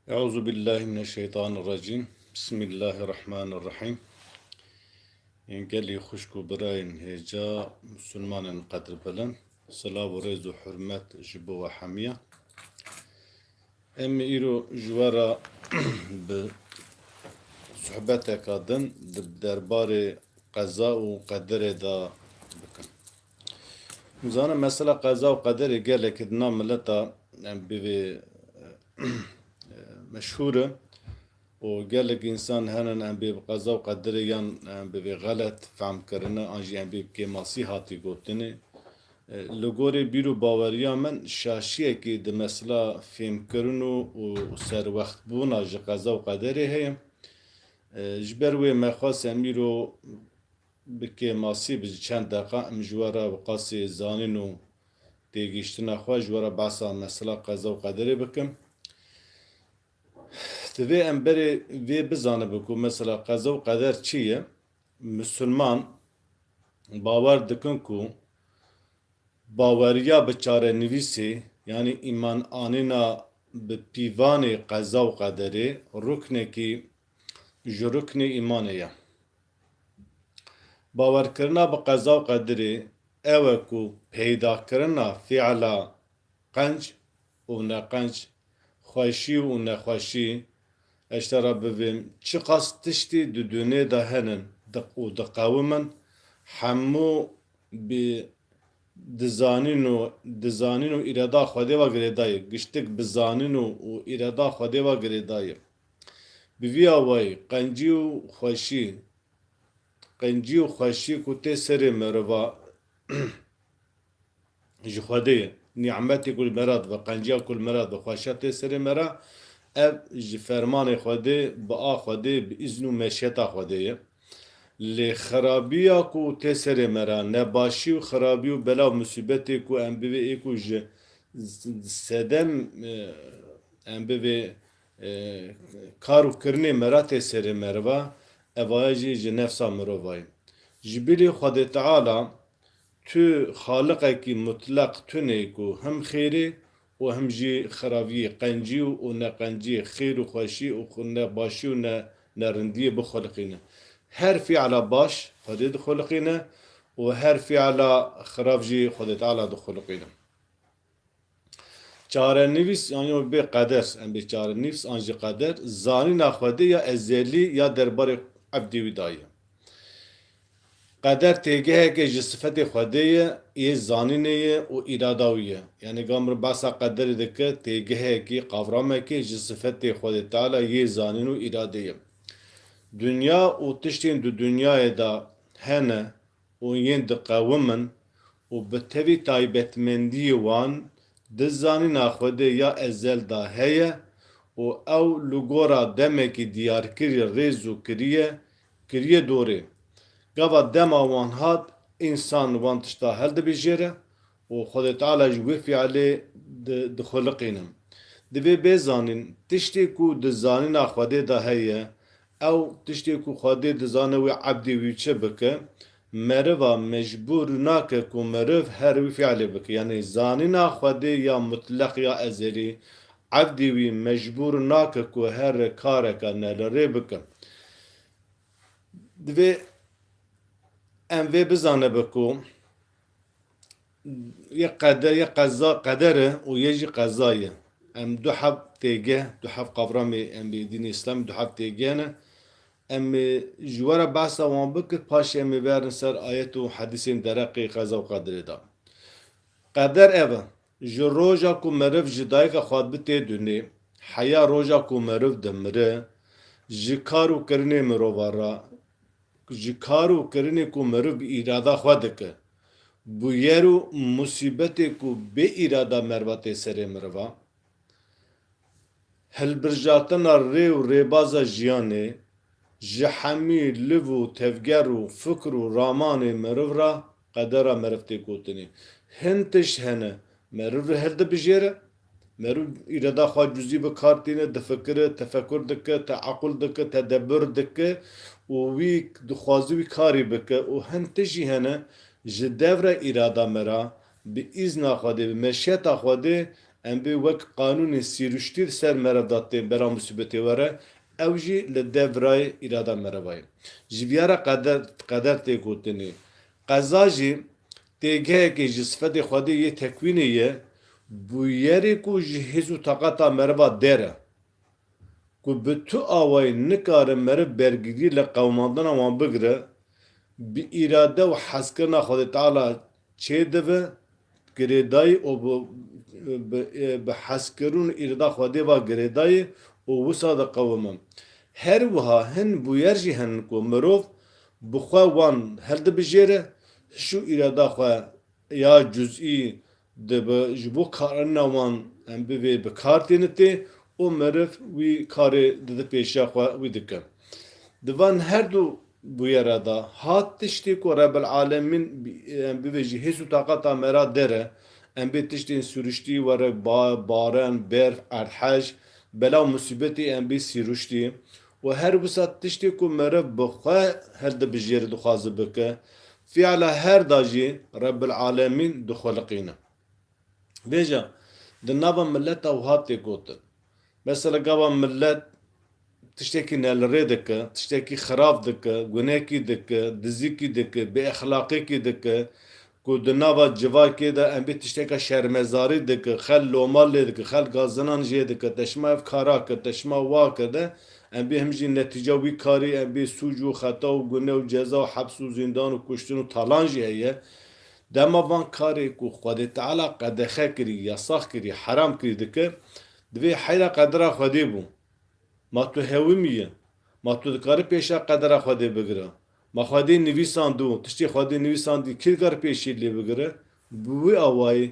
Euzu billahi mineşşeytanirracim. Bismillahirrahmanirrahim. Gelî xuşku birayên hêca Müslümanên qedrbelan. Silav û rêz û hurmet ji bo we hemiye. Em îro ji were bi sohbeteka din di derbarê qeza û qederê da bikin. Zanim mesela qeza û qederê gelekî di nav mileta bivê meşhûr e. و gelek insan henin em bê qeza û qederê yan bi vê xelet fehm kirine an jî em bê kêmasî hatî gotinê. Li gorî bîr û baweriya min şaşiyekî di mesela fêmkirin û serwextbûna ji qeza û qederê heye. Ji ber wê me xwast em îro bi kêmasî bi çend deqa em ji we re bi qasê zanîn û têgihiştina xwe ji we re behsa mesela qeza û qederê bikim. Divê em berê vê bizanibin ku mesela qeza û qeder çi ye? Müslüman bawer dikin ku baweriya bi çarenivîsê yanî îmananîna bi pîvanê qeza û qederê ruknekî ji ruknê îmanê ye. Bawerkirina bi qeza û qederê ew e ku peydakirina fi'la qenc û neqenc, xweşî û nexweşî eştera bivêm çi qas tiştî di dûnê de henin û diqewimin hemû bi dizanîn û îrada Xwedê ve girêdayê giştik bi zanîn û îrada Xwedê ve girêdayê. Bi vîya wayî qencî û xweşî ku tê serê meriva ji Xwedê ye. Nîmetê ku li me re dibe, qenciya ku li me re dibe, xweşiya tê serê me re ev ji fermanê Xwedê bi a Xwedê bi îzn û meşiyeta Xwedê ye. Lê xerabiya ku tê serê me re nebaşî û xerabî û bela û musîbetê ku em bivê êku ji sedem em bivê kar û kirinê me re tê serê me re ve evaye jî ji nefsa mirova ye. Ji bilî Xwedê Teala tu xaliqekî mutlaq tunê ku hem xêrê û hem jî xerabiyê, qencî û neqenciyê, xêr û xweşî û nebaşî û nerindiyê bixweliqîne. Her fi'la baş Xwedê dixweliqîne û her fi'la xerab jî Xwedê Teala dixweliqîne. Çarenivîs yanî bê qeder em bê çarenivîs an jî qeder zanîna Xwedê ya ezelî ya derbarê ebdî wî da ye. Qeder têgeheke ji sifetê Xwedê ye, yê zanînê ye û îrada wî ye. Yani gamir behsa qederê dike têgehekî, qavramekî ji sifetê Xwedê Teala yê zanîn û îradê ye. Dünya û tiştên di dünyayê da hene û yên diqewimin û bi tevî taybetmendiyê wan di zanîna Xwedê ya ezel da heye û ew li gora demekî diyarkirî rêz û kiriye dorê. Gava dema wan hat, însan wan tişta heldibijêre û Xwedê Teala ji wê fi'lê dixweliqîne. Divê bêzanîn tiştê ku di zanîna Xwedê de heye, ew tiştê ku Xwedê dizane wê ebdê wî çi bike, meriva mecbûr nake ku meriv her wî fi'lê bike. Yani zanîna Xwedê ya mutlaq ya ezelî ebdê wî mecbûr nake ku her kareka nelerê bike. Divê em vê bizanibe ku yek qeder e û yê jî qeza ye. Em du hev têgeh, du hev qavramê em bê dînê İslamê du hev têgeh ne. Em ji we re behsa wan bikin paşê em ê verin ser ayet û hedîsên dereqê qeza û qederê de. Qeder ev e ji roja ku meriv ji dayika xwe bitê dûnê heya roja ku meriv dimire ji kar û kirinê mirova re ji kar û kirinê ku meriv bi îrada xwe dike bu yer û musîbetê ku bê îrada merva tê serê miriva hilbirjatina rê û rêbaza jiyanê ji hemî liv û tevger û fikr û ramanê meriv re qedera meriv tê gotinê. Hin tişt hene meriv li hildibijêre, meriv îrada xwe cüzî bi kar tîne, difikire, tefekkür dike, teeqûl dike, tedebbür dike û wî dixwazî wî karî bike û hin tişt jî hene ji devre îrada me re bi îzna Xwedê, bi meşiyeta Xwedê em bi wek qanûnê sîruştî ser merav datê bera musîbetê were ew jî li devrayê îrada merevayê. Ji viyara qeder tê gotinê. Qeza jî têgehekê ji sifetê Xwedê yê tekwînê ye bûyerê ku ji hêz û taqata mereva dere ku bi tu awayî nikare meriv bergirî li qewmandina wan bigire bi îrade û hezkirina Xwedê Teala çêdive girêdayî û bi hezkirin û îrada Xwedê va girêdayî û wisa diqewime. Her wiha hin bûyer jî henin ku mirov bi xwe wan hildibijêre şu îrada xwe ya cüzî ji bo karina wan em bivê bi kar têne tê û meriv wî karê dide pêşiya xwe wî dike. Di van her du bûyera da hat tiştê ku Rebel Alemîn em bivê jî hês û taqata me ra dere em bê tiştên sîruştî were baran, berf, erdhej, belav musîbetê em bê sîruştî û her wisa tiştê ku meriv bi xwe hildibijêre dixwaze bike fiala her da jî Rebel Alemîn dixweliqîne. Bêje di nava milleta wiha tê gotin. Mesela gava millet tiştekî nelirê dike, tiştekî xirab dike, gunekî dike, dizîkî dike, bêexlaqîkî dike ku di nava civakê de em bê tişteka şermezarî dike, xel lomal lê dike, xel gazinan jê dike, teşma ev kara kir, teşma wa kir de em bê him jî netîca wî karî em bê sûc û xeta û gune û ceza û hebs û zindan û kuştin û talan jî heye. Dema van karê ku Xwedê Teala qedexe kirî, yasax kirî, heram kirî dike divê heyra qedera Xwedê bû. Ma tu hewimî ye, ma tu dikarî pêşa qedera Xwedê bigire. Ma Xwedê nivîsandû, tiştê Xwedê nivîsandî kî dikare pêşî lê bigire? Bi wî awayî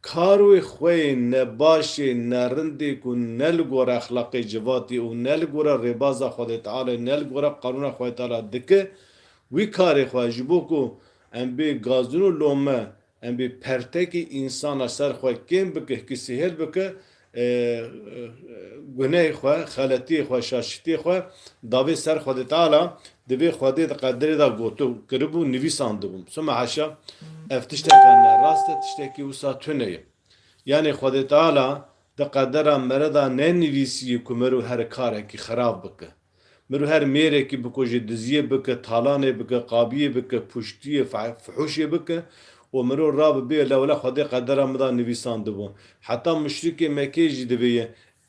karê xwe ne başê ne rindê ku ne li gora exlaqê civatê û ne li gora rêbaza Xwedê Teala ne li gora qanûna Xwedê Teala dike wî karê xwe ji bo ku em bê gazin û lome em bê pertekî însana ser xwe kêm bike kî sihêl bike gunehê xwe, xeletiyê xwe, şaşîtiyê xwe davê ser Xwedê Teala divê Xwedê di qederê da gotu kiribû nivîsandibû. Suma heşa ev tişteka ne rast e tiştekî wisa tune ye. Yani Xwedê Teala di qedera me re da ne nivîsiye ku mirov her karekî xirab bike. Mirov her mêrekî bikuje, diziyê bike, talanê bike, qabiyê bike, puştiyê, fuhuşê bike û mirov rabibe lewle Xwedê qedera me da nivîsandibû. Heta müşrikê Mekkê jî divê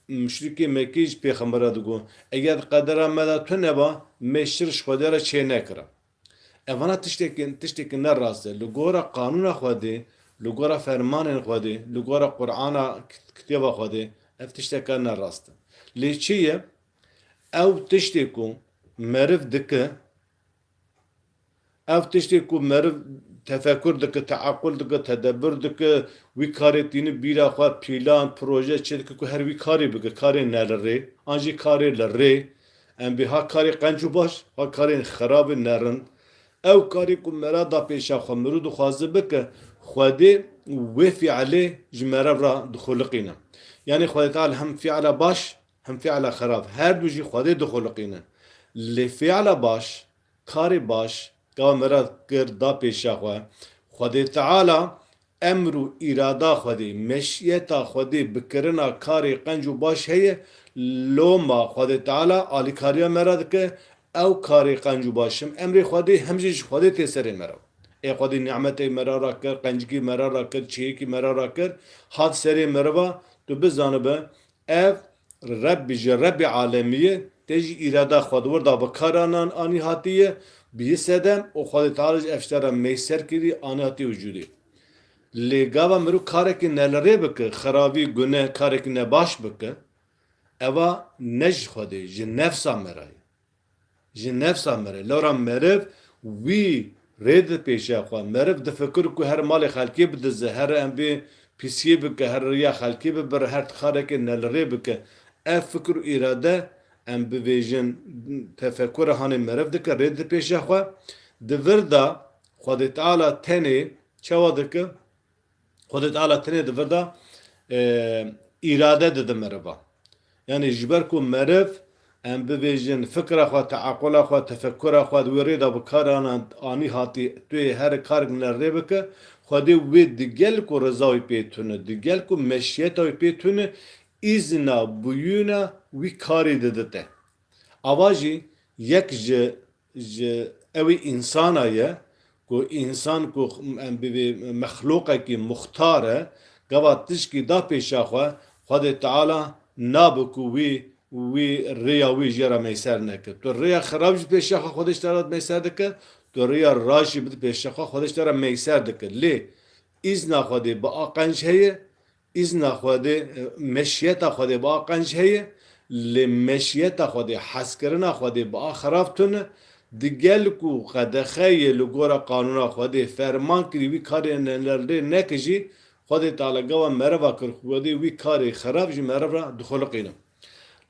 müşrikê Mekkê jî pêxembera digot eger qedera me da tune ba me şir ji Xwedê re çê nekira. Evana tiştekî ne rast e. Li gora qanûna Xwedê, li gora fermanên Xwedê, li gora Qur'ana kitêba Xwedê ev tişteka ne rast e. Lê çi ye? Ew tiştê ku meriv dike, ev tiştê ku meriv tefekkür dike, teakkul dike, tedebbür dike, wî karê tînî bîra xwe pîlan, proje çê dike ku her wî karê bike, karê ne li rê, an jî karê li rê, em bê ha karê qenc û baş, ha karên xirabê ne rind. Ew karê ku me ra da pêşa xwe mirov dixwaze bike, Xwedê wê fielê ji me re ra dixweliqîne. Yani Xwedê Teala hem fiela baş, hem fiela xirab. Her du jî Xwedê dixweliqîne. Lê fiela baş, karê baş, gava me ra kir da pêşa xwe. Xwedê Teala emr û îrada Xwedê, meşiyeta Xwedê bikirina karê qenc û baş heye, loma Xwedê Teala alîkariya me ra dike, ew karê qenc û başim emrê Xwedê hem jî ji Xwedê tê serê me re. Ê Xwedê nimetê me ra kir, qencikî me ra kir, çiyekî me ra kir, hat serê me re va, tu bizanibe ev Rebbî ji Rebbê Alemî tê jî îrada Xwedê wirda bi karanan anî hatiye bî sedem û Xwedê Teala ji ev ştera mêser kirî anî hatiye wicûdê. Lê gava mirov karekî ne li rê bike, xirabî, guneh, karekî ne baş bike, eva ne ji Xwedê, ji nefsa me re ye. Ji nefsa me re. Lewra meriv wî rê di pêşa xwe, meriv difikir ku her malê xelkê bidize, her em bê pîsiyê bike, her riya xelkê bibire, her karekê ne li rê bike. Ev fikir û îrade em bivêjin tefekkura hanê meriv dike, rê di pêşa xwe. Di vir da Xwedê Teala tenê çawa dike? Xwedê Teala tenê di vir da îrade dide meriva. Yani ji ber ku meriv em bibêjin fikra xwe, teakkula xwe, tefekkura xwe di wê rê da bi karanan anî hatî tuyê her karek ne rê bike, خودی وی دیگل کو رضای پیتونه دیگل کو مشیتای پیتونه izna buyuna wî karê didite. Ava jî yek ji ew insana ye ku insan ku bivê mexluqekî muxtar e gava tişkî da pêşa xwe Xwedê Teala nabe ku wî rêya wî jê re meyser neke. Tu rêya xerab jî pêşa xwe Xwedê ji te re meyser dike, tu rêya raş jî bide pêşa xwe Xwedê ji te re meyser dike. Lê îzna Xwedê bi aqenc heye izna Xwedê meşiyeta Xwedê bi aqenc heye lê meşiyeta Xwedê hezkirina Xwedê bi a xerab tune digel ku qedexeyê li gora qanûna Xwedê ferman kirî wî karê lê neke jî Xwedê Teala gava mereva kir Xwedê wî karê xerab jî merv ra dixoliqîne.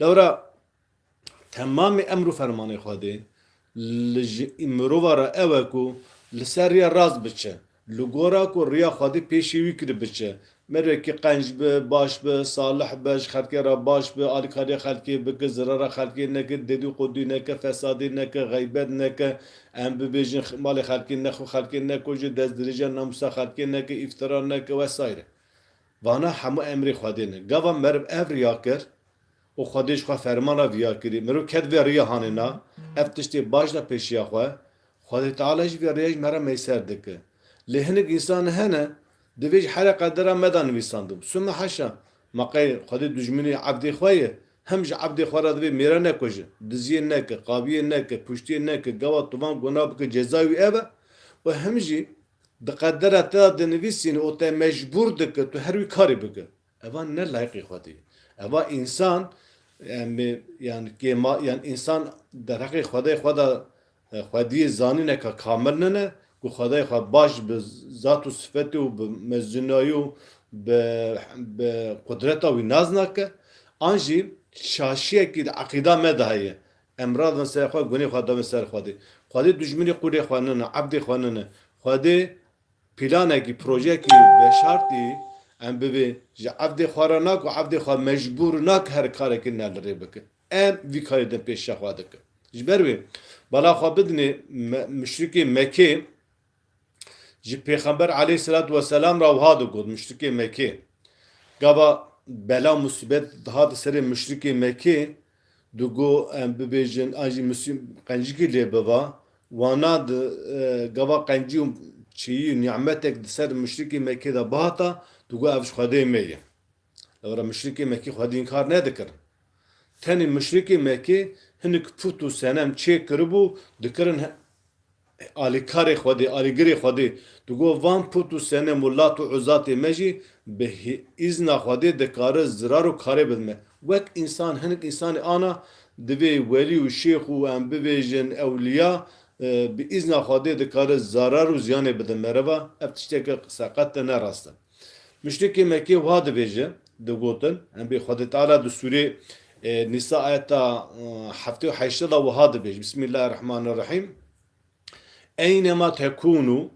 Lewra temamê emr û fermanê Xwedê li mirova re ew e ku li ser rêya rast biçe li gora ku rêya Xwedê pêşî wî kirî biçe mervekî qenc bi baş bi salih be ji xelkê re baş bi alîkariya xelkê bike zirara xelkê neke dedî qudî neke fesadî neke xeybet neke em bibêjin malê xelkê nexwe xelkê nekuje destdirêja namusa xelkê neke îftira neke wesaîre vana hemû emrê Xwedê ne gava meriv ev riya kir û Xwedê ji xwe fermana viya kirî mirov ket vê riya hanêna ev tiştê baş da pêşiya xwe Xwedê Teala jî vê riya ji me re meyser dike lê hinek însan hene divê ji here qedera me da nivîsandim sûme heşa maqey Xwedê dijminê ebdê xwe ye hem ji ebdê xwe re divê mêre nekuje diziyê neke qaviyê neke puştiyê neke gava tuvan gunah bike ceza wî ev e û hem jî di qedera te da dinivîsîne û te mecbûr dike tu her wî karê bike eva ne layıqê Xwedê eva însan yani însan derheqê Xwedê xwe da Xwediyê zanîneka kamil nene ku Xwedê xwe baş bi zat û sifetê û bi mezcinayî û bi qudreta wî naz nake an jî şaşiyekî di eqîda me de heye em radin ser xwe gunê xwe davin ser Xwedê Xwedê dijminê qûrê xwe nene ebdê xwe nene Xwedê planekî projeyekî veşartî em bibê ji ebdê xwe re nak û ebdê xwe mecbûr nak her karekî nelirê bike em vî karê din pêşiya xwe dike ji ber wê bala xwe bidinê müşrikê Mekê ji Pêxember aleyhissalatu vesselam ra wiha digot müşrikê Mekê gava bela musîbet dihat serê müşrikê Mekê digo em bibêjin an jî qencikî lê biva wana gava qencî û çiyî nimetek di ser müşrikê Mekê de bihata digo ev ji Xwedê me ye lewra müşrikê Mekê Xwedî inkar nedikirin tenê müşrikê Mekê hinek put û senem çê kiribû dikirin alîkarê Xwedê alîgirê Xwedê digo van put û senem û lat û uzatê me jî bi îzna Xwedê dikare zirar û karê bidime wek însan hinek însanê ana divê welî û şêx û em bibêjin ewliya bi îzna Xwedê dikare zarar û ziyanê bidin mereva ev tişteke qise qet ne rast e müşrikê Mekê wiha dibêje digotin em bê Xwedê Teala di sûrê Nîsa ayeta heftê û heştê da wiha dibêje Bismillahirrahmanirrahîm Eynema tekûnû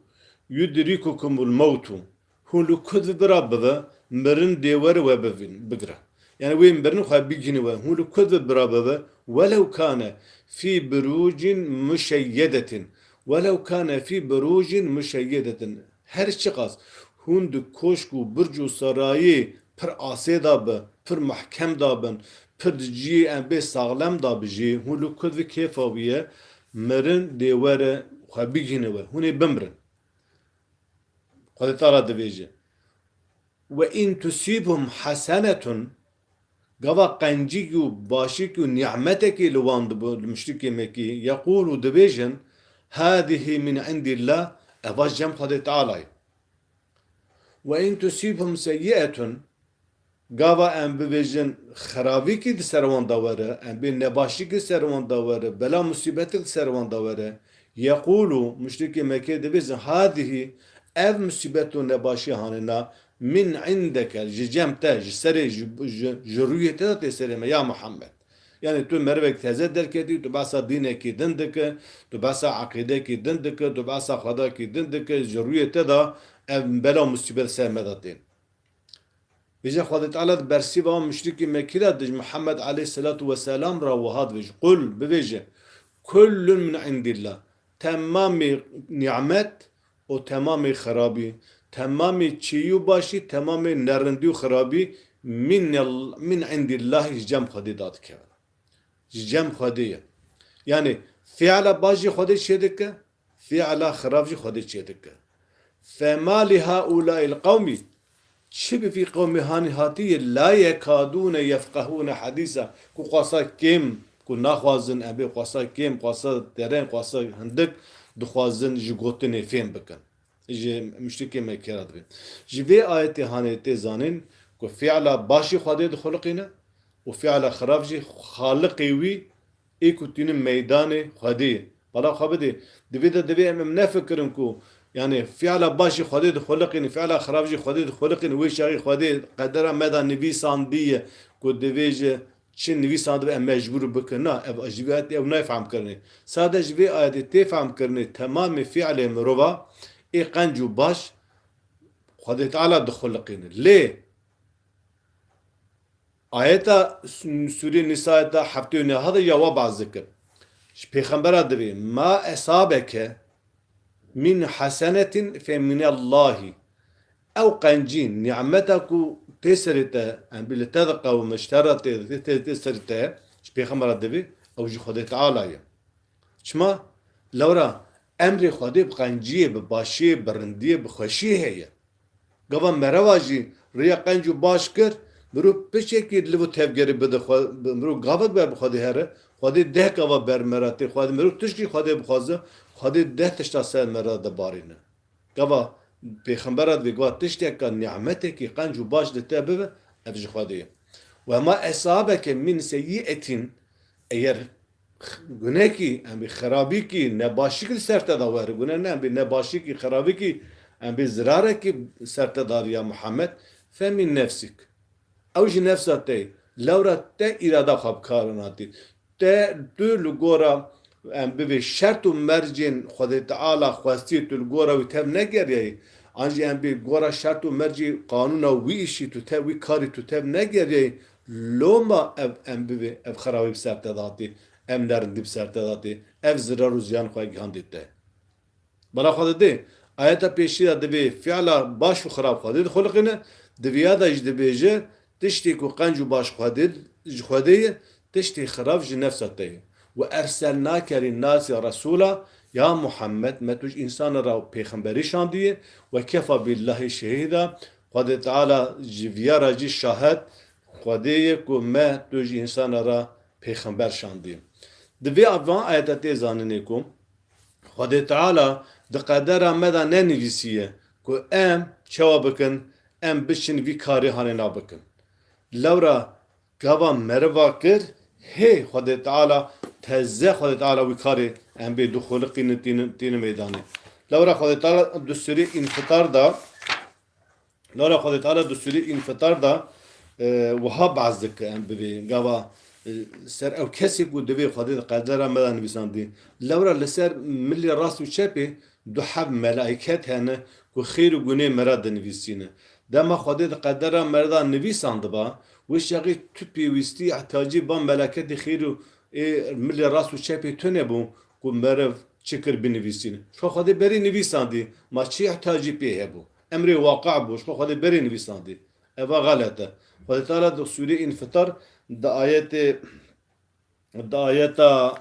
yudrikukumul mewtu hûn li ku bira bibe mirin dêwere we bigire yani wê mirin xwe bigîne we hûn li ku bira bibe welew kane fî birûcin müşeyyedetin welew kane fî birûcin müşeyyedetin her çi qas hûn di koşk û birc û sarayê pir asê da be pir mehkem da bin pir di ciyê em bê saxlem da bi jî hûn li ku kêfa wî ye mirin dêwere xwe bigîne we hûn ê bimirin Xwedê Teala dibêje ve in tusîbhum hesenetun gava qencîkî û başîkî û nimetekî li wan dibe li müşrikê Mekî yeqûlû dibêjin hâdihî min indillah eva cem Xwedê Tealayê ve in tusîbhum seyyi'etun gava em bibêjin xerabîkî di ser wan de were em bê nebaşîkî ser wan de were bela musîbetik di ser wan de were yeqûlû müşrikê Mekê dibêjin hâdihî ev musîbet û nebaşî hanêna min indeke ji cem te ji serê ji rûyê te de tê serê me ya Muhammed yani tu mervek teze derketî tu behsa dînekî din dike tu behsa eqîdekî din dike tu behsa xwedakî din dike ji rûyê te da ev bela musîbet ser me da tên bêje Xwedê Teala di bersîva müşrikê Mekî de dij Muhammed aleyhissalatu vesselam ra wiha dibêje qul bibêje kullun min indillah temamê nimet o temamê xerabî tamamı çiğ başı, tamamı nerindi kharabi min indillahi cem khadi dat ke. Cem khadi. Yani fi'la başı khadi çedike, fi'la kharabji khadi çedike. Fema li haula'il kavmi çi fi kavmi hani hatiye la yekadune yefkahune hadisa ku qasa kim ku naxwazin ebi qasa kim qasa deren qasa hindik dixwazin ji gotinê fêm bikin ji müşrikê me kêra dibin ji vê ayetê hanê tê zanin ku fi'la başî Xwedê dixuliqîne û fi'la xirab jî xaliqê wî ê ku tînin meydanê Xwedê bala xwe bidê divê de divê em nefikirin ku yani fi'la başî Xwedê dixuliqîne fi'la xirab jî Xwedê dixuliqîne wê şerî Xwedê qedera me da nivîsandiye ku divê ji çi nivîsandibe em mecbûr bikin na ev ji vê ayetê ew nefhemkirinê sade ji vê ayetê tê femkirinê temamê fi'lê mirova ê qenc û baş Xwedê Teala dixuliqîne lê ayeta Sûrê Nîsa'ya da heftê û nêha de ya we baz dikir ji pêxembera divê ma esabeke min hasenetin fe minallahi ew qencîn nimeta ku tê serê te em bi li te diqewim ji te re tê serê te ji pêxembera divê ew ji Xwedê Teala ye çima lewra emrê Xwedê bi qenciyê bi başiyê bi rindiyê bi xweşiyê heye gava mereva jî rêya qenc û baş kir mirov piçekî li vir tevgerê bide mirov gavek ber bi Xwedê here Xwedê deh gava ber meratê Xwedê mirov tişkî Xwedê bixwaze Xwedê deh tişta ser mera de barîne gava pêxembera divê gava tişteka nimetekî qenc û baş li te bibe ev ji Xwedê ye ve ma esabeke min seyyi'etin eğer gunekî em bê xerabîkî nebaşîk li ser te da were gune ne em bê nebaşîkî xerabîkî em bê zirarekî ser te dariya Muhammed fe min nefsik ew ji nefsa te lewra te îrada xwe bikarin hatî te tu li gora em bivê şert û mercên Xwedê Teala xwestiyê tu li gora wî tev negeriyayî an jî em bê gora şert û mercê qanûna wî îşî tu tev wî karî tu tev negeriyayî loma ev em bivê ev xerabî bi ser te datî em nerindî bi ser te datî ev zirar û ziyan xwe gihandî te bala xwe didê ayeta pêşî de divê fi'la baş û xirab Xwedê dixuliqîne diviya da jî dibêje tiştê ku qenc û baş Xwedê ji Xwedê ye tiştê xirab ji nefsa te ye ve erselnâke linnâsi resûla ya Muhammed me tu ji însanan ra pêxemberî şandiye ve kefa billahi şehîda Xwedê Teala ji viya re jî şahed Xwedê ye ku me tu ji însanan ra pêxember şandiye di vê van ayeta tê zanînê ku Xwedê Teala di qedera me da nenivîsiye ku em çawa bikin em biçin vî karê hanê bikin lewra gava meriva kir hê Xwedê Teala teze Xwedê Teala wî karê em bê dixuliqîne tînin meydanê lewra Xwedê Teala di Sûrê Înfitar da lewra Xwedê Teala di Sûrê Înfitar da wiha baz dike em bivê gava ser ew kesê ku divê Xwedê di qedera me da nivîsandî lewra li ser milê rast û çepê du hev melaiket hene ku xêr û gunê me ra dinivîsîne dema Xwedê di qedera me da nivîsandiba wê şeqî tu pêwîstî ehtiyacî ba meleketê xêr û milê rast û çepê tu nebû ku merev çi kir binivîsîne şo Xwedê berî nivîsandî ma çi ehtiyacî pê hebû emrê waqî bû şo Xwedê berî nivîsandî eva galet e Xwedê Teala di Sûrê Înfitar di ayetê di ayeta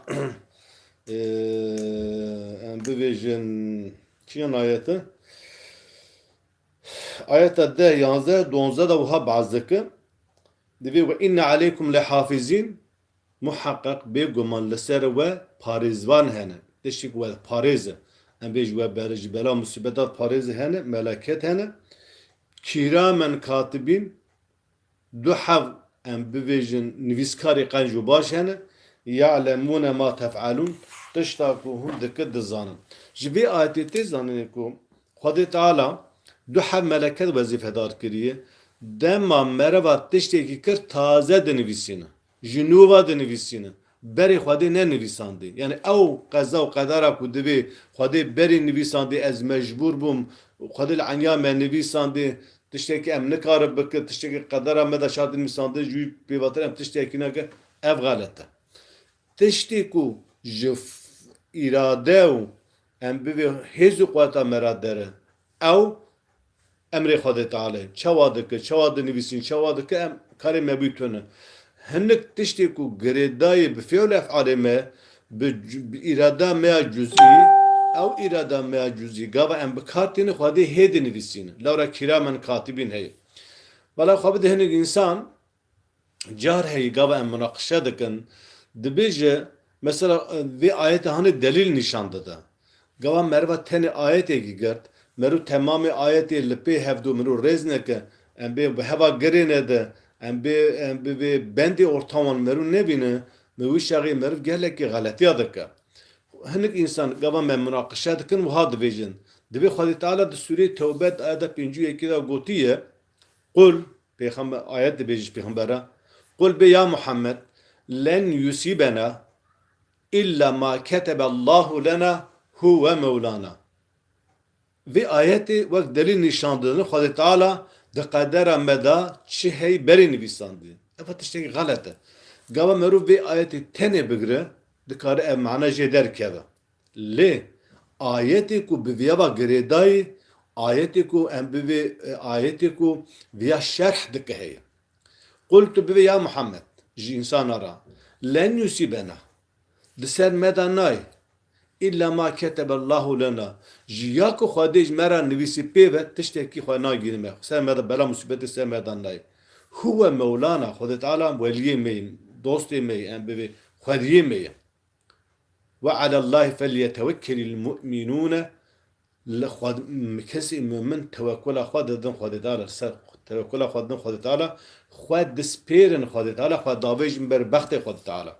em bibêjin çiyan ayeti ayeta 10 11 12 da wiha baz dike divê ve inne aleykum lehafizîn muhaqqaq bêguman li ser we parêzvan hene tiştî ku we parêz e em bê ji we ber ji bela musîbetat parêz hene meleket hene kîramen katibîn du hev em bibêjin nivîskarê qenc û baş hene ya'lemûne ma tef'alûn tişta ku hûn dike dizanin ji vê ayetê tê zanînê ku Xwedê Teala du hev meleket wezîfedar kiriye dema mereva tiştekî kir taze dinivîsîne ji nûva dinivîsîne berê Xwedê nenivîsandî yani ew qeza û qedera ku divê Xwedê berê nivîsandî ez mecbûr bûm Xwedê li enya me nivîsandî tiştekî em nikarin bikin tiştekî qedera me da şart nivîsandî ji wî pêvatir em tiştekî neke ev galet e tiştê ku ji îrade û em bivê hêz û quweta me ra dere ew emri Xwedê Teala çawa dike, çawa dinivîsîn, çawa dike em karê me bîtune. Hinek tiştê ku girêdayê bi fiil efalê me bi îrada me ya cüzî ew îrada me ya cüzî gava em bi kartîne Xwedê hê dinivîsîn. Lawra kiramen katibîn heye. Bela xwe bide hinek insan car heye gava em münaqişe dikin dibêje mesela vê ayete hani delîl nîşan dide. Gava merva tenê ayetêkî girt meru temamê ayetê li pê hevdû miru rêz neke em bê bi heva girê nede em bi vê bendê ortawan meru nebîne mi wî şerî meriv gelekî xeletiya dike. Hinek insan gava me münaqişe dikin wiha dibêjin. Divê Xwedê Teala di Sûreyê Tewbe ayeta 51 da gotiye Kul peygamber ayet dibêjî peygambera Kul be ya Muhammed len yusibena illa ma keteballahu lena huve mevlana. Ve ayeti vek delil nişandığını Xwedê Teala di qedera me da çi hey berê nivîsandiye. Ev tiştekî xelet e. Gava merû vê ayetê tenê bigire dikare ev mana jê derkeve. Lê ayetê ku bi vêya girêdayê ayetê ku em bi vê ayetê ku vêya şerh dike heye. Qultu bi vê ya Muhammed ji insana ra len yusibena di ser me da nayê İlla ma keteballahu lena. Jiya ku Xwedê ji me re nivîsî pêve tiştekî xwe nagînime. Ser me de bela musibetê ser me dan nayê. Huve Mevlana Xwedê Teala weliyê me ye, dostê me ye, em bivê xwediyê me ye. Ve alallahi felyetevekkelil mu'minûne kesî mümin tevekkula xwe didin Xwedê Teala ser tevekkula xwe didin Xwedê Teala xwe dispêrin Xwedê Teala xwe davêjin ber bextê Xwedê Teala.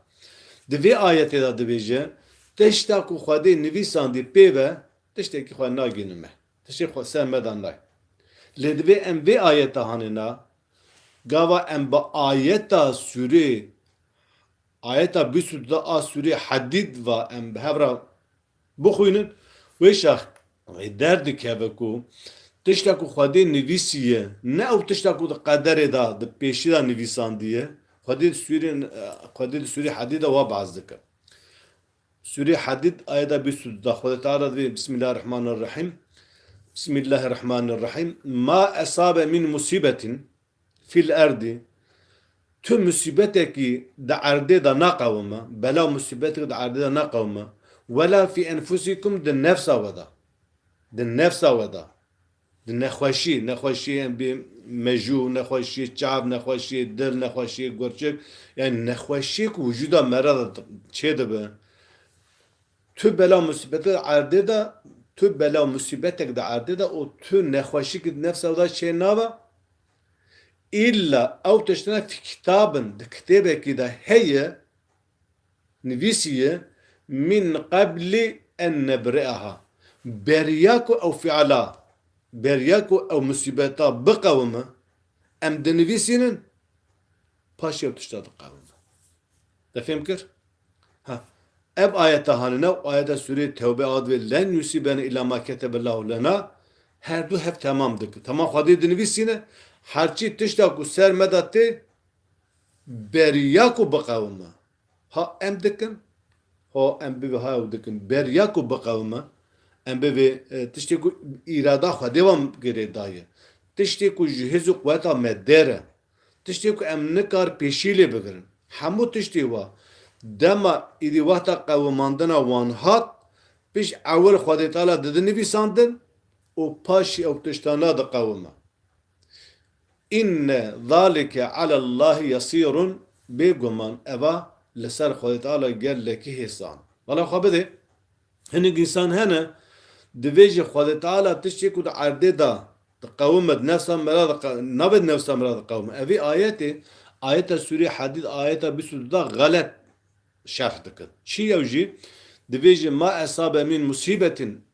Di vê ayetê de dibêje tişta ku Xwedê nivîsandî pêve tiştekî xwe nagînime. Tiştê xwe ser me dan nayê. Lê divê em vê ayeta hanîna gava em bi ayeta Sûrê ayeta 22 a Sûrê Hadîd ve em bi hev re bixwînin wê şax derdikeve ku tişta ku Xwedê nivîsiye ne ew tişta ku di qederê da di pêşî da nivîsandiye Xwedê di Sûrê Hadîd de we behs dike. Sûrê Hadîd ayeta 22 Xwedê Teala divê Bismillahirrahmanirrahim Bismillahirrahmanirrahim Ma esabe min musibetin fil erdi tüm musibetekî di erdê da naqewime bela musibetekî di erdê da naqewime wela fî enfusikum di nefsa we da di nefsa we da di nexweşiyê bê mejû nexweşiyê çav nexweşiyê dil nexweşiyê gurçik yani nexweşiyê ku vücuda me re da çê dibe tu bela musibete erdê de tu bela musibetek de erdê de o tu nexweşî nefsa we da çê nava İlla ew tiştine fi kitabın di kitêbekî de heye nivîsiye min qebli en nebri'aha beriya ku ew fi'ala beriya ku ew musibeta biqewime em dinivîsînin paşê ew tişta diqewime. Te fêm kir? Ha. Ev ayeta hanine ayeta Sûrê Tewbe ad ve len yusibene illa ma keteballahu lena her du hep tamam dike. Tamam Xwedê dinivîsîne herçî tişta ku ser me da tê beriya ku biqewime. Ha em dikin ha em bivê ha ew dikin beriya ku biqewime em bivê tiştê ku îrada Xwedê wan girêdaye tiştê ku ji hêz û quweta me dêre tiştê ku em nikar pêşî lê bigirin hemû tiştê wa dema îdî wexta qewimandina wan hat pêş ewil Xwedê Teala didinivîsandin û paşî ew tiştana diqewime. İnne zâlike alallahi yasîrun bêguman eva li ser Xwedê Teala gelekî hêsan. Valla xwe bidê hinek însan hene divê jî Xwedê Teala tiştê ku di erdê da diqewime di nefsa me re nabe di nefsa me re diqewime. Evî ayetê ayeta Sûrê Hadîd ayeta 22 da xelet şerh dikin. Çi ew jî divê jî ma esabe min musibetin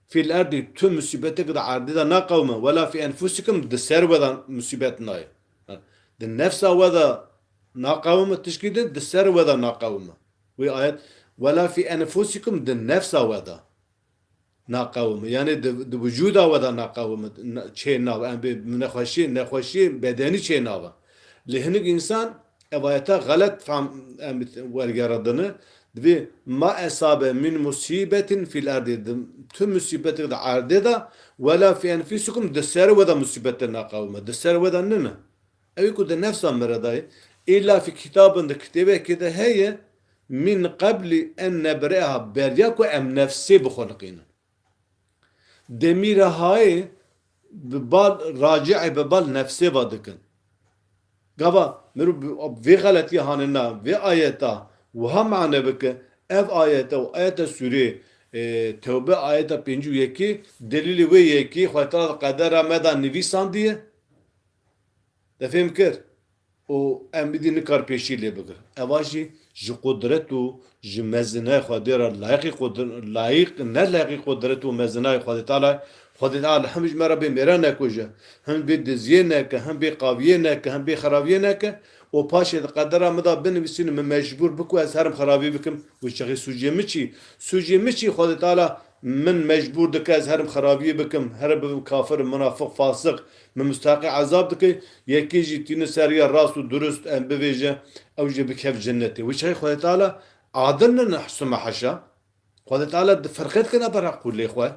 fil erdi tüm musibetek de erdê da naqewime wela fi enfusikum di ser we da musibet nayê. Di nefsa we da naqewime tişkî di ser we da naqewime. Wê ayet wela fi enfusikum di nefsa we da naqewime yani di vücuda we da naqewime çê nav em bê nexweşî bedenî çê nava. Li hinek însan ev ayeta xelet wergeradine Ve ma esabe min musibetin fil ardi. Tüm musibeti de arde da ve la fi enfusikum de ser ve da musibetlerine kavme. De ser ve da ne? Evi ku de nefsan meradayı. İlla fi kitabında kitabe ki de heye min qabli en nebreha berya ku em nefsi bu khalqina. Demir hay bal raci'i be bal nefsi vadıkın. Gaba meru ve galati hanena ve ayeta ve ham ane beke ev ayeta ve ayeta sure Tevbe ayeta 52 delili ve yeki Xwetala qedera meda nivisan diye defhem kir o em bidî nikar pêşî lê bikir. Eva jî ji qudret û ji mezinayê Xwedê re layık ne layıqî qudret û mezinayê Xwedê Teala Xwedê Teala hem ji me re bê mêra nekuje, hem bê diziyê neke, hem bê qaviyê neke, hem bê xerabiyê neke. O paşê di qedera me da binivîsînim me mecbûr biku ez herim xerabî bikim wî çexî sûciyê min çî? Sûciyê min çî Xwedê Teala min mecbûr dike ez herim xerabiyê bikim, here bibim kafir, münafık, fasık, min müstahaqî azab dike, yekî jî tîne seriya rast û durust em bivêje ew jî bikev cennetê. Wî çexî Xwedê Teala adil ne hesûme heşa. Xwedê Teala di firqet kine bera qûlê xwe.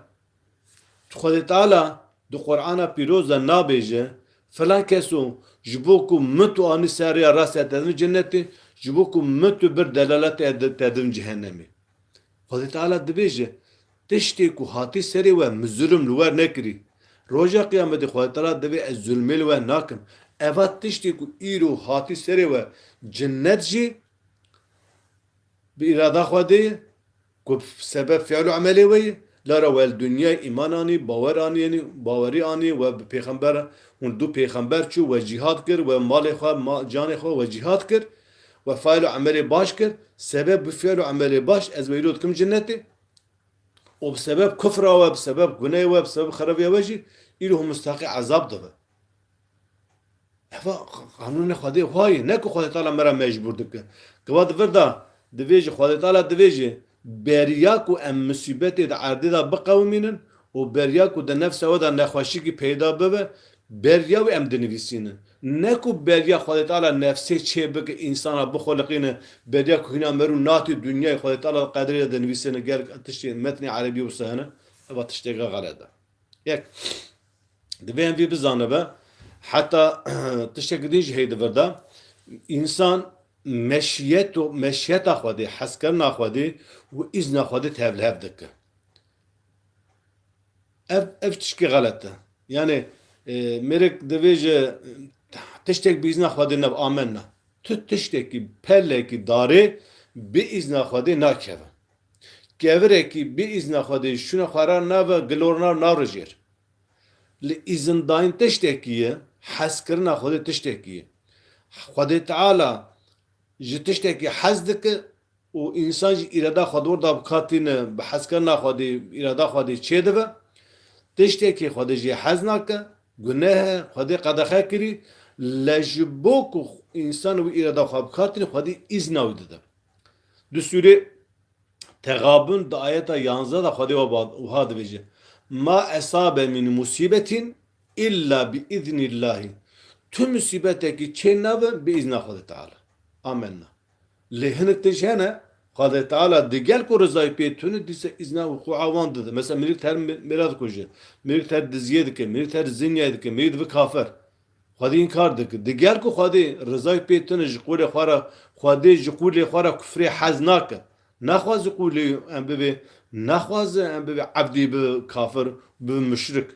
Xwedê Teala di Qur'ana pîroz de nabêje falan keso ji bo ku min tu anî seriya rast edin cennetê, ji bo ku min tu bir delalet edin cehennemê. Xwedê Teala dibêje tiştê ku hatî serê we min zulm li wer nekirî. Roja kıyametê Xwedê Teala divê ez zulmê li we nakim. Eva tiştê ku îro hatî serê we cennet jî bi irada Xwedê ku sebeb fi'l û emelê we ye. Lara wel dünya iman anî, bawer anî, bawerî anî ve bi pêxember hûn du pêxember çû ve cihad kir ve malê xwe, canê xwe ve cihad kir ve fi'l û emelê baş kir. Sebeb bi fi'l û emelê baş ez ve îro dikim cennetê. O bi sebeb kufra we, bi sebeb gunehê we, bi sebeb xerabiya we jî îro hûn müstahaqî azab dibe. Eva kanûnê Xwedê xwe ne ku Xwedê Teala me re mecbûr dike. Giva divir da divê jî Xwedê Teala divê jî beriya ku em musibetê di erdê da biqewimînin û beriya ku di nefsa we da nexweşîkî peyda bibe beriya wê em dinivîsînin. Ne ku beriya Xwedê Teala nefsê çê bike însana bixweliqîne beriya ku hîna merû natî dunyayê Xwedê Teala qedrê de dinivîsîne gelek tiştê metnê erebî wisa hene eva tiştêke xeled e. Yek divê em vî bizanibe heta tiştekî din jî hê divir da însan meşiyeta Xwedê, hezkirina Xwedê û îzna Xwedê tevlihev dike. Ev tişkî xelet e. Yani mêrek divê ji tiştek bi îzna Xwedê nev amenna. Tu tiştekî pellekî darê bi îzna Xwedê nakeve. Kevirekî bi îzna Xwedê şûna xweran nave gilorna narijêr. Li îzindayîn tiştekî ye, hezkirina Xwedê tiştekî ye. Xwedê Teala ji tiştekî hez dike û însan jî îrada Xwedê orda bikatîne bi hezkirina Xwedê îrada Xwedê çê dibe. Tiştekî Xwedê jî hez nake, guneh e, Xwedê qedexe kirî, le ji bo ku însan wî îrada xwe bikatîne Xwedê îzna wî dide. Di sûrê Tegabun di ayeta 11 da Xwedê wiha dibêje. Ma esabe min musibetin illa bi iznillâhi. Tüm musibetekî çê nabin bi îzna Xwedê Teala. Amenna. Lê hinek tişt hene Xwedê Teala digel ku rizayê pê tune dîse îzna xwe awan dide. Mesela mirîk her mêra dikuje, mirîk her diziyê dike, mirîk her zinyayê dike, mirîk dibe kafir. Xwedê inkar dike. Digel ku Xwedê rizayê pê tune ji qûlê xwe re Xwedê ji qûlê xwe re kufrê hez nake. Naxwaze qûlê em bibe, naxwaze em bibe ebdî bi kafir, bi müşrik.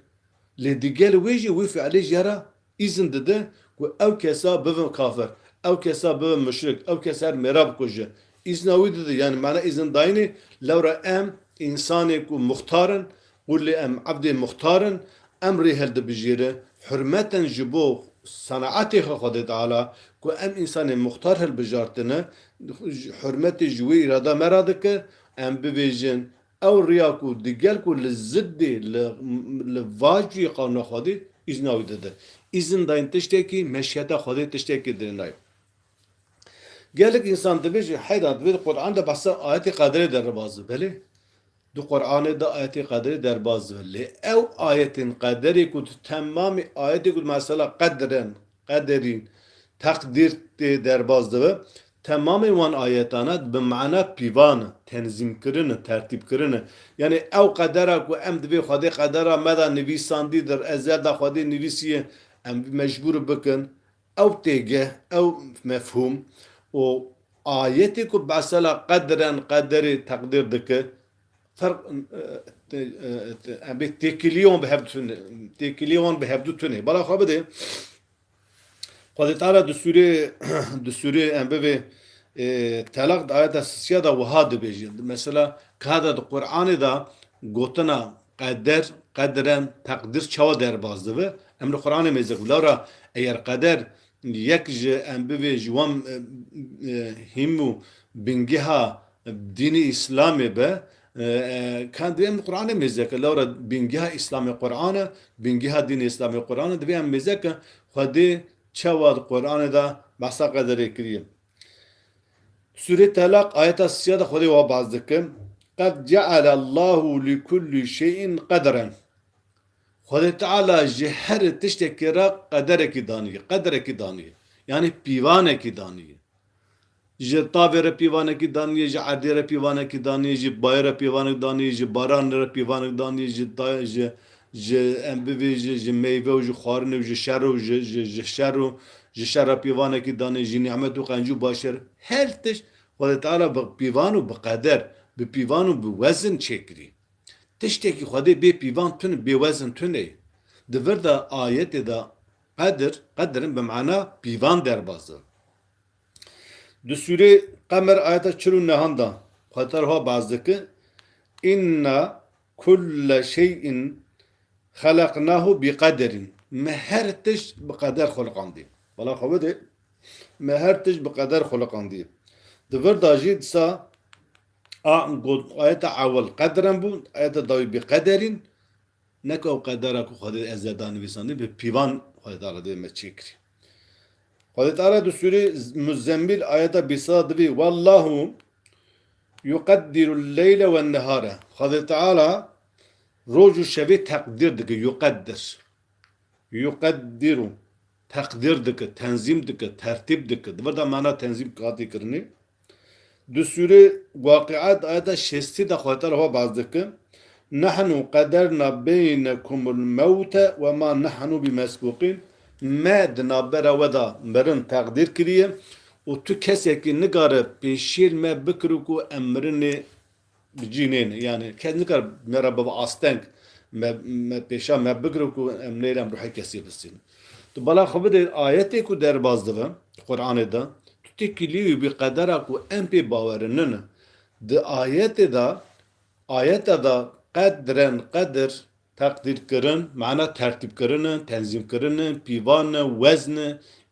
Lê digel wê jî wî fiilê jî re îzin dide ku ew kesa bibin kafir, ew kesa bibin müşrik, ew kesa her mêra bikuje. İzna wî dide yani mena îzin dayînê lewra em însanê ku muxtarin, qûlê em ebdê muxtarin, emrê hildibijêre, hürmeten ji bo sanaetê Xwedê Teala ku em însanê muxtar hilbijartine, hürmetê ji wê îrada mera dike, em bibêjin ew riya ku digel ku li ziddê li vaciyê qanûna Xwedê îzna wî dide. İzin dayîn tiştekî meşiyeta Xwedê tiştekî dirênayê. Gelek insan dibêje heyda divê Qur'an'da bahsa ayetê qedrê derbas dibe. Belê di Qur'anê da ayetê qedrê derbas dibe. Lê ew ayetên qederê ku temamê ayetê ku mesela qedren, qederîn, takdir tê derbas dibe. Tamamı wan ayetana bi mana pivan, tenzim kirin, tertip kirin. Yani ev kadera ku em dibe xwedê kadera me da nivîsandidir, ez da xwedê nivîsiye, em mecbur bikin. Ev têgeh, ev mefhum û ayetê ku besela qedren qederê teqdîr dike, فرق تكليون بهبدتون تكليون بهبدتون بلا خبده قد تعالى دستوري ام بي طلاق آيات السيادة وهاد بيجي مثلا كهذا القرآن دا قوتنا قدرن تقدير çava derbazdı ve emri Kur'an'ı mezek lara eğer kader yek ام بي جوام himu bingiha dini İslami be كان ديم القرآن مزيك لورا بينجها إسلامي القرآن بينجها دين إسلامي القرآن دبيم مزيك خدي شوى القرآن دا بحثا قدر كريم سورة طلاق آيات السيادة خدي وبعض ذكر قد جعل الله لكل شيء قدرا خدي تعالى جهر تشتكرا قدرك دانية يعني بيوانك دانية ji tavê re pîvanekî daniyê, ji erdê re pîvanekî daniyê, ji bayê re pîvanek daniyê, ji baran re pîvanek daniyê, ji em bivê ji meyve û ji xwarinê û ji şer û ji şer re pîvanekî daniyê, ji nimet û qencî û başer her tişt Xwedê Teala bi pîvan û bi qeder, bi pîvan û bi wezin çêkirî. Tiştekî Xwedê bê pîvan tune, bê wezin tune. Di vir de ayetê de qederin bi mana pîvan derbazı. Di Sûre Kamer ayeta çirû nehanda xweterha bazdike inna kulle şeyin halaknahu bi kaderin me her tişt bi kader xulqandî. Bala xwe me her tişt bi kader xulqandî. Di vir da jî disa ayeta awel qederin bû ayeta dawî bi kaderin neke ew qedera ku Xwedê ez ê danivîsandî bi pîvan Xwedê Teala dê me çêkirî. Xwedê Teala di Sûre Muzzemmil ayeta bîsa divî wallahu yuqeddiru'l leyle ve'n nehare. Xwedê Teala roj û şevê teqdîr dike yuqeddiru teqdîr dike, tenzîm dike, tertîb dike. Di vir de mana tenzîm hatî kirinî. Di Sûre Waqiat ayeta şestî de Xwedê Teala baz dike nahnu qederna beynekumul mevte ve ma nahnu bimesbuqîn. Me di navbera we da merin teqdîr kiriye û tu kesekî nikare pêşîr me bikir ku em mirinê bicînên yani kes nikare me re bi asteng me pêşa me bikir ku em nêrem ruhê kesî bisîn. Tu bala xwe bide ayetê ku derbaz dibe Qur'anê da tu tê kilî bi qedera ku em pê bawerinin di ayetê da qedren qeder takdir kirin, mana tertip kirin, tenzim kirin, pîvan, wezn,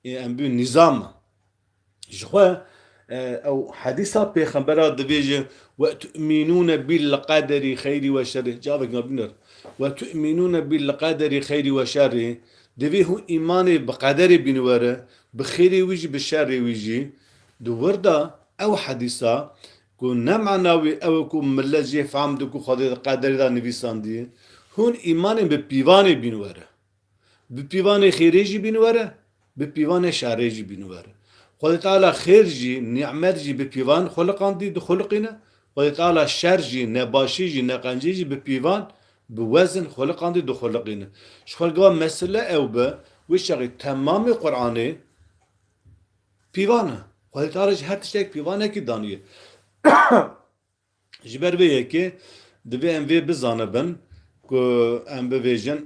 em bû nizam. Ji xwe ew hedîsa pêxembera dibêje ve tu'minûne bil qederî xeyrî ve şerrî. Cavek nabîner. Ve tu'minûne bil qederî xeyrî ve şerrî. Divê hû îmanê bi qederê bînivere, bi xêrê wî jî bi şerrê wî jî. Di wir da ew hedîsa ku ne mana wî ew ku millet jê fehm dike ku Xwedê qederê da nivîsandiye. Hûn îmanên bi pîvanê bînivere. Bi pîvanê xêrê jî bînivere, bi pîvanê şerrê jî bînivere. Xwedê Teala xêr jî, nimet jî bi pîvan xulqandî dixulqîne. Xwedê Teala şer jî, nebaşî jî, neqencî jî bi pîvan, bi wezin xulqandî dixulqîne. Ji xwe mesele ew be, wê şexî temamê Qur'anê pîvan e. Xwedê Teala ji her tiştek pîvanekî daniye. Ji ber vê yekê divê em vê bizanibin ku em bibêjin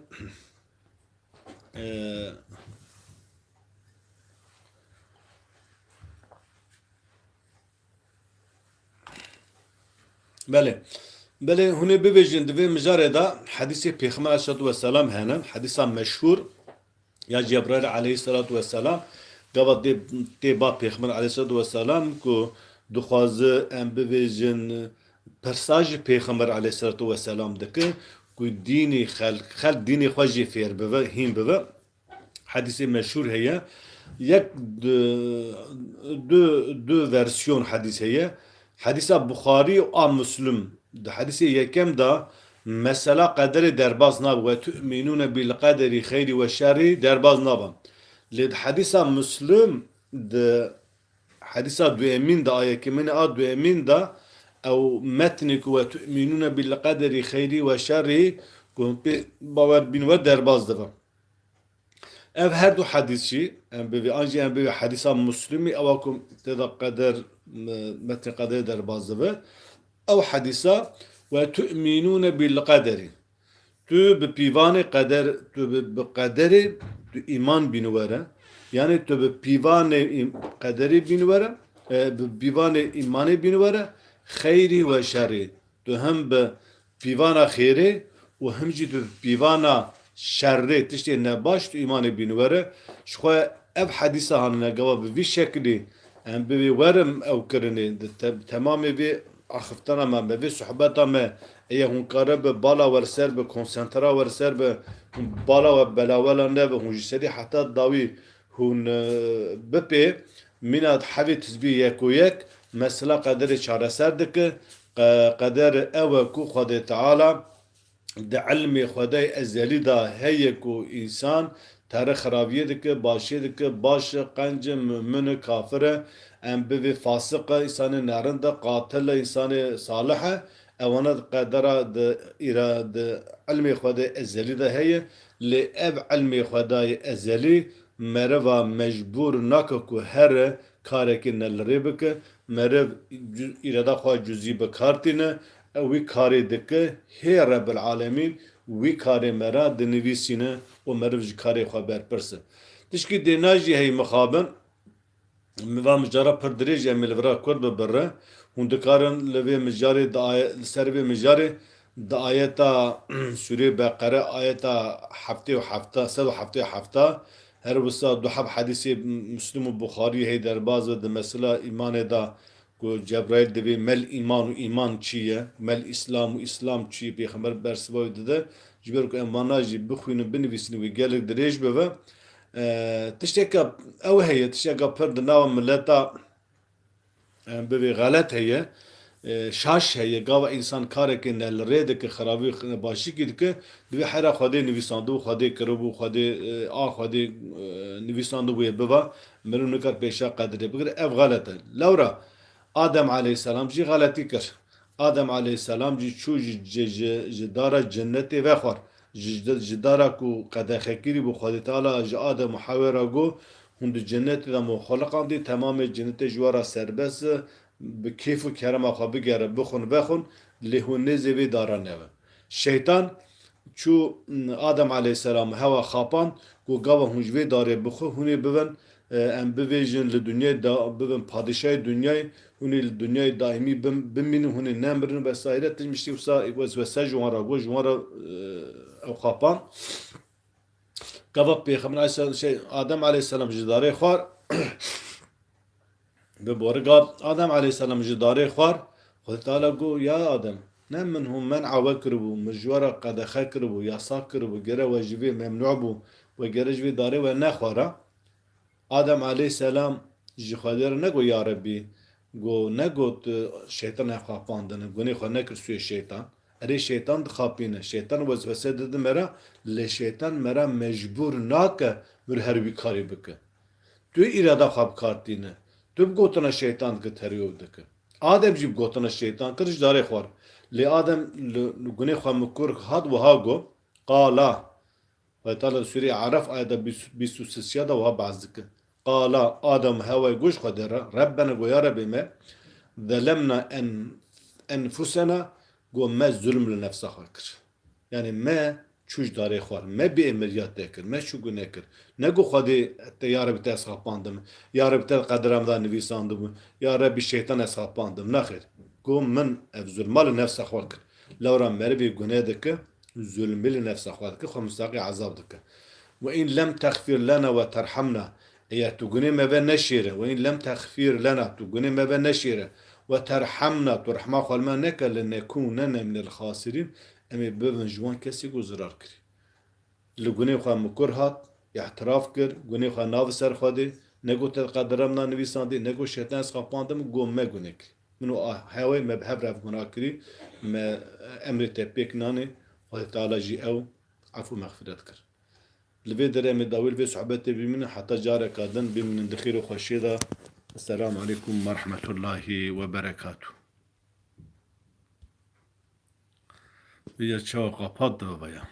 belê hûn ê bibêjin divê mijarê da hedîsê Pêxember aleyhissalatu vesselam hene hedîsa meşhûr ya Cebrail aleyhissalatu vesselam gava tê ba Pêxember aleyhissalatu vesselam ku dixwaze em bibêjin persaj Pêxember aleyhissalatu vesselam dike ku dînê xelk dînê xwe jê fêr bibe, hîn bibe. Hedîsê meşhûr heye. Yek du versiyon hedîs heye. Hedîsa Buxarî û a Müslüm. Di hedîsê yekem da mesela qederê derbas nabe ve tu'minûne bil qederî xeyrî ve şerrî derbas nabe. Lê di hedîsa Müslüm di hadisa duemin da ayeti min a duemin da ev metnik ve tu'minune bil kaderi khayri ve şerri kunpi baver bin ve derbaz da. Ev her du hadisi bi anji en bi hadisa muslimi evakum teda kader metni kader derbaz da. Ev hadisa ve tu'minune bil kaderi. Tu bi pivane kader tu bi kaderi tu iman binuvere. Yani tu bi pivane kaderi binuvere. Bi pivane imani binuvere. Khayri ve şerri. Tu hem bi pivana khayri ve hem ji tu pivana şerri tişte ne baş tu imani binuvere. Şu ev hadisa hanına gava bi şekli em bi verim ev kirine tamamı bi axiftana me bi sohbeta me eğer hun kare be bala verser be konsantra verser be bala ve belawela ne be hun jisedi hatta davi hun bepe minat havi tizbi yek mesela kaderi çareser dike kader ev ku Khode Teala de ilmi Khode ezeli da heye ku insan tarih xarabiye dike başiye dike baş qanc mümin kafire em bi fasıqa insanı narında katil insanı salih اوانا قدرة إرادة علمي خدای ازلی ده هی لأب علمي خدای ازلی مروا مجبور نکه که هر کاری که نلری بکه مرو إراده خواه جزئی بکارتینه وی کاری دکه هی رب العالمین وی کاری مرا دنویسینه و مرو جی کاری خواه برپرسه تشکی دیناجی هی مخابن و مجرد پر دریج امیل ورا کرد ببره هندکارن لوی مجاری سربی مجاری دا آیتا سوره بقره آیتا هفته و هفته سد و هفته هر وسا دو حب حدیث مسلم و بخاری هی در باز و مثلا ایمان دا کو جبرائیل دوی مل ایمان و ایمان چیه مل اسلام و اسلام چیه پیغمبر برسوای داده جبر کو امانا جی بخوین بنویسین و گلک دریج بوه تشتكى او هي تشتكى برد ناو ملتا ببي غلط هي شاش هي قاوة انسان كارك ان الريد كي خرابي باشي كي دك دوي حرا خدي نويساندو خدي كربو خدي خدي نويساندو بي بابا منو نكر بيشا قدر بقر اف غلط لورا آدم عليه السلام جي غلطي كر آدم عليه السلام جي شو جدار جنتي وخور جدارا کو قد خکری بو خود تعالی اج آدم محاوره گو هند جنت دا مخلقان دی تمام جنت جوارا سربس به کیف و کرم آخوا بگره بخون لهونه زوی دارانه şeytan çu Adem aleyhisselam heva xapan ku gava hunjve dare bixu huni bivin em bivêjin li dünyayê da bivin padişahê dünyayê hûnê li dünyayê daimî bimînin hûnê nemirin vesaire tişmiştî wisa wesa ji wan re got ji wan re ew xapan gava pêxember Adem aleyhisselam ji darê xwar bi boriga Adem aleyhisselam ji darê xwar Xwedê Teala got ya Adem ne min hûn men'a we kiribû min ji we re qedexe kiribû yasak kiribû gere we ji vê memnû bû we gere ji vê darê we nexwara Adem aleyhisselam ji Xwedê re negot ya Rebbî got negot şeytan xapandine gunê xwe nekir sûyê şeytan erê şeytan dixapîne şeytan weswese dide me re lê şeytan me re mecbûr nake mir her wî karî bike tu îrada xwe bikartîne tu bi gotina şeytan dike terî dike Adem jî bi gotina şeytan kir ji darê xwar lê Adem li gunê xwe mikur hat wiha got qala Xwedê Teala Sûreyê Araf ayeta 23 da wiha behs dike qala Adem hewayê goş Xwedê re Rebbena got ya Rebbê me zelemna enfusena got me zulm li nefsa xwe kir yani me çû ji darê xwar me bê emiriyat te kir me çû guneh kir ne got Xwedê te ya Rebbî te ez xapandim ya Rebbî te qederem da nivîsandibû ya Rebbî şeytan ez xapandim nexêr got min ev zulma li nefsa xwe kir lewra merivê guneh dike zulmî li nefsa xwe dike xwe mustaqî ezab dike ve in lem texfir lena ve terhamna eğer tu guneh me ve neşîre ve in lem texfir lena tu guneh me ve neşîre ve terhamna tu rehma xwe li me neke linekûnene minel xasirîn em ê bibin ji wan kesî ku zirar kirî li gunê xwe mikur hat ihtiraf kir gunê xwe nav ser Xwedê ne got te qederem da nivîsandî ne got şeytan ez xapandim got me guneh kirî min û hewê me bi hev rev gunah kirî me emrê te pêk nanê Xwedê Teala jî ew efû mexfiret kir li vê derê em ê dawî li vê sohbetê bimînin heta careka din bimînin di xêr û xweşiyê de السلام عليكم ورحمة الله وبركاته. هي تشوق قبض بيا.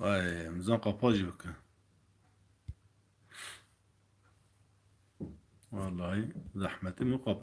واي مزان قبض بك. والله زحمة مقبض.